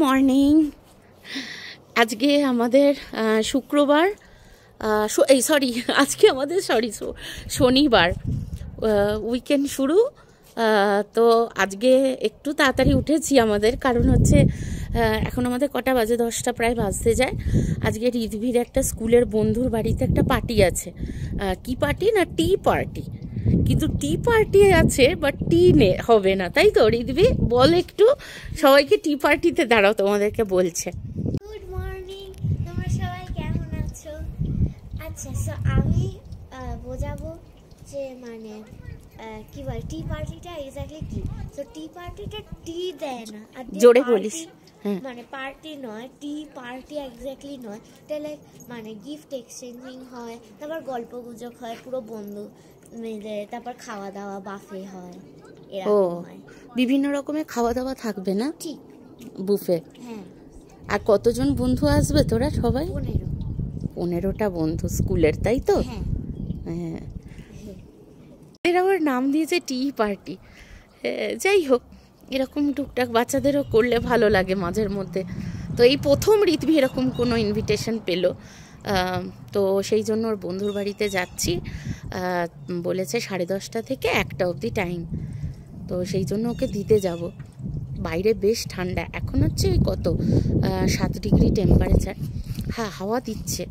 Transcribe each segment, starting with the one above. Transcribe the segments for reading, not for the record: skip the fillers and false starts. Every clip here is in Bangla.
মর্নিং। আজকে আমাদের শুক্রবার, আজকে আমাদের শনিবার, উইকেন্ড শুরু। তো আজকে একটু তাড়াতাড়ি উঠেছি আমাদের, কারণ হচ্ছে এখন আমাদের কটা বাজে, 10টা প্রায় বাজতে যায়। আজকে রিধভির একটা স্কুলের বন্ধুর বাড়িতে একটা পার্টি আছে। কি পার্টি না, টি পার্টি। কিন্তু টি পার্টি আছে বাট টি হবে না, তাই তো রিধভি? বল একটু সবাইকে, টি পার্টিতে দাঁড়াও, তোমাদেরকে বলছে। গুড মর্নিং, তোমরা সবাই কেমন আছো? আচ্ছা, সো আমি বোঝাবো যে মানে কি বল টি পার্টিটা এক্স্যাক্টলি কি। সো টি পার্টিটা টি দেয় না, আর জোরে বলিস। মানে পার্টি নয়, টি পার্টি এক্স্যাক্টলি নয়। এটা লাইক মানে গিফট এক্সচেঞ্জিং হয়, তারপর গল্প গুজব হয় পুরো বন্ধু মিলে, তারপর খাওয়া দাওয়া বাফে হয়, এরকম হয়। বিভিন্ন রকমের খাওয়া দাওয়া থাকবে না? ঠিক, বুফে। হ্যাঁ। আর কতজন বন্ধু আসবে তোরা সবাই? 15টা বন্ধু স্কুলের, তাই তো? হ্যাঁ। এরা আবার নাম দিয়েছে টি পার্টি। যাই হোক, এরকম টুকটাক বাচ্চাদেরও করলে ভালো লাগে মাঝের মধ্যে। তো এই প্রথম ঋতভি এরকম কোনো ইনভিটেশন পেলো, তো সেই জন্য ওর বন্ধুর বাড়িতে যাচ্ছি। বলেছে 10:30 থেকে 1টা অবধি টাইম, তো সেই জন্য ওকে দিতে যাব। বাইরে বেশ ঠান্ডা, এখন হচ্ছে ওই কত 7 ডিগ্রি টেম্পারেচার। হ্যাঁ, হাওয়া দিচ্ছে।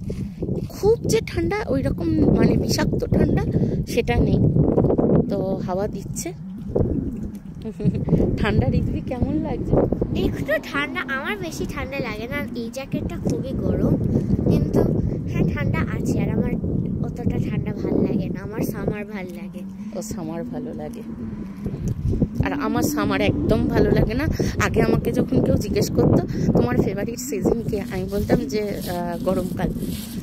খুব যে ঠান্ডা ওই রকম মানে বিষাক্ত ঠান্ডা সেটা নেই, তো হাওয়া দিচ্ছে। ঠান্ডা ঋতভি কেমন লাগছে? একটু ঠান্ডা, আমার বেশি ঠান্ডা লাগে না, এই জ্যাকেটটা খুবই গরম, কিন্তু হ্যাঁ ঠান্ডা আছে। আর আমার অতটা ঠান্ডা ভালো লাগে না, আমার সামার ভালো লাগে। ও সামার ভালো লাগে, আর আমার সামার একদম ভালো লাগে না। আগে আমাকে যখন কেউ জিজ্ঞেস করতো তোমার ফেভারিট সিজন কি, আমি বলতাম যে গরমকাল।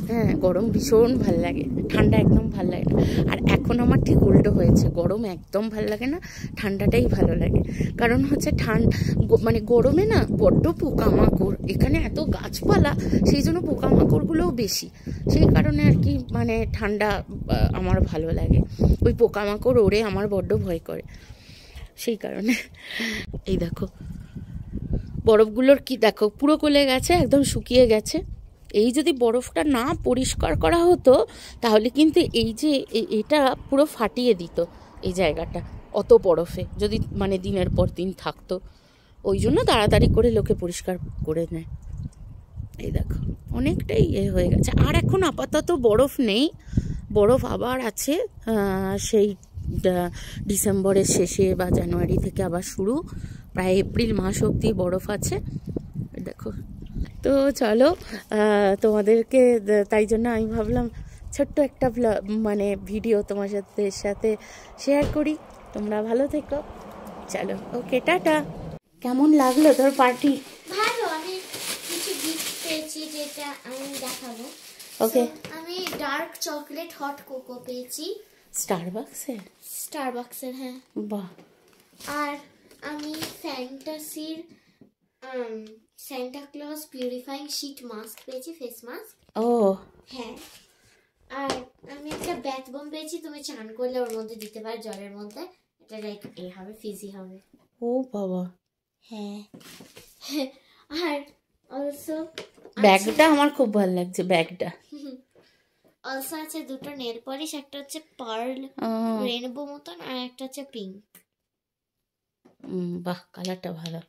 হ্যাঁ, গরম ভীষণ ভাল লাগে, ঠান্ডা একদম ভাল লাগে না। আর এখন আমার ঠিক উল্টো হয়েছে, গরম একদম ভাল লাগে না, ঠান্ডাটাই ভালো লাগে। কারণ হচ্ছে মানে গরমে না বড্ড পোকামাকড়, এখানে এত গাছপালা, সেই জন্য পোকামাকড়গুলোও বেশি। সেই কারণে আর কি মানে ঠান্ডা আমার ভালো লাগে। ওই পোকামাকড় ওড়ে আমার বড্ড ভয় করে, সেই কারণে। এই দেখো বরফগুলোর কি দেখো, পুরো গলে গেছে, একদম শুকিয়ে গেছে। এই যদি বরফটা না পরিষ্কার করা হতো তাহলে কিন্তু এই যে এটা পুরো ফাটিয়ে দিত এই জায়গাটা, অত বরফে যদি মানে দিনের পর দিন থাকতো। ওই জন্য তাড়াতাড়ি করে লোকে পরিষ্কার করে নেয়। এই দেখো অনেকটাই হয়ে গেছে। আর এখন আপাতত বরফ নেই, বরফ আবার আছে সেই ডিসেম্বরের শেষে বা জানুয়ারি থেকে আবার শুরু, প্রায় এপ্রিল মাস অবধি বরফ আছে। দেখো, তো চলো তোমাদেরকে, তাই জন্য আমি ভাবলাম ছোট্ট একটা মানে ভিডিও তোমার সাথে শেয়ার করি। তোমরা ভালো থেকো, চলো, ওকে, টাটা। কেমন লাগলো তোর পার্টি? ভালো, আমি কিছু গিফট পেয়েছি যেটা আমি দেখাবো। ওকে, আমি ডার্ক চকলেট হট কোকো পেয়েছি স্টারবাক্সের, হ্যাঁ। বাহ। আর আমি ফ্যান্টাসির Santa Claus purifying sheet mask পেয়েছি, ফেস মাস্ক। ও হ্যাঁ। আর আমি একটা ব্যাথ বোম পেয়েছি, তুমি চান করলে ওর মধ্যে দিতে পারো, জলের মধ্যে। এটা লাইক এ হবে, ফিজি হবে। ও বাবা, হ্যাঁ। আর অলসো ব্যাগটা আমার খুব ভালো লাগছে, ব্যাগটা। অলসো আছে দুটো নেল পলিশ, একটা হচ্ছে পার্ল রেনবো মতন, আর একটা হচ্ছে পিঙ্ক। বাহ, কালারটা ভালো।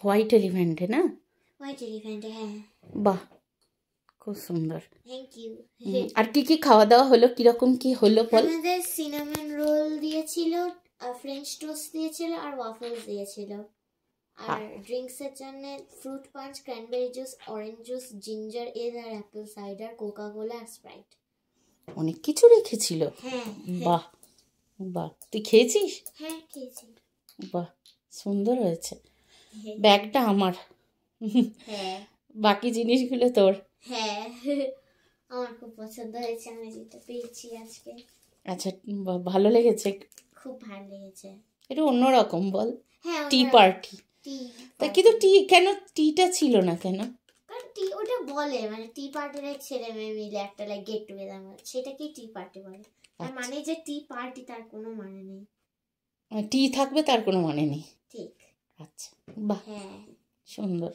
হোয়াইট এলিফ্যান্টে না? হোয়াইট এলিফ্যান্টে, হ্যাঁ। বাহ, খুব সুন্দর। Thank you. আর কি কি খাওয়া দাওয়া হলো, কিরকম কি হলো বল? আমাদের সিনামন রোল দিয়েছিল, ফ্রেঞ্চ টোস্ট দিয়েছিল, আর ওয়াফেলস দিয়েছিল। আর ড্রিঙ্কস এর জন্য fruit punch, cranberry juice, orange juice, ginger ale, আর অ্যাপেল সাইডার, কোকা কোলা আর স্প্রাইট। অনেক কিছু রেখেছিল। হ্যাঁ। বাহ বাহ, তুই খেয়েছিস? হ্যাঁ, খেয়েছি। বাহ, সুন্দর হয়েছে। ব্যাগটা আমার, হ্যাঁ। বাকি জিনিসগুলো তোর। হ্যাঁ, আমার খুব পছন্দ হয়েছে আমি যেটা পেয়েছি আজকে। আচ্ছা, ভালো লেগেছে? খুব ভালো লেগেছে। এটা অন্যরকম বল। হ্যাঁ, টি পার্টি। তা কিন্তু টি কেন, টিটা ছিল না কেন? কারণ টি ওটা বলে মানে টি পার্টি লাইক ছেলে মেয়ে মিলে একটা লাইক গেট টুগেদার, সেটাকেই টি পার্টি বলে। আর মানে যে টি পার্টি তার কোনো মানে নেই, টি থাকবে তার কোনো মানে নেই। ঠিক। আচ্ছা, বাহ। হ্যাঁ। সুন্দর।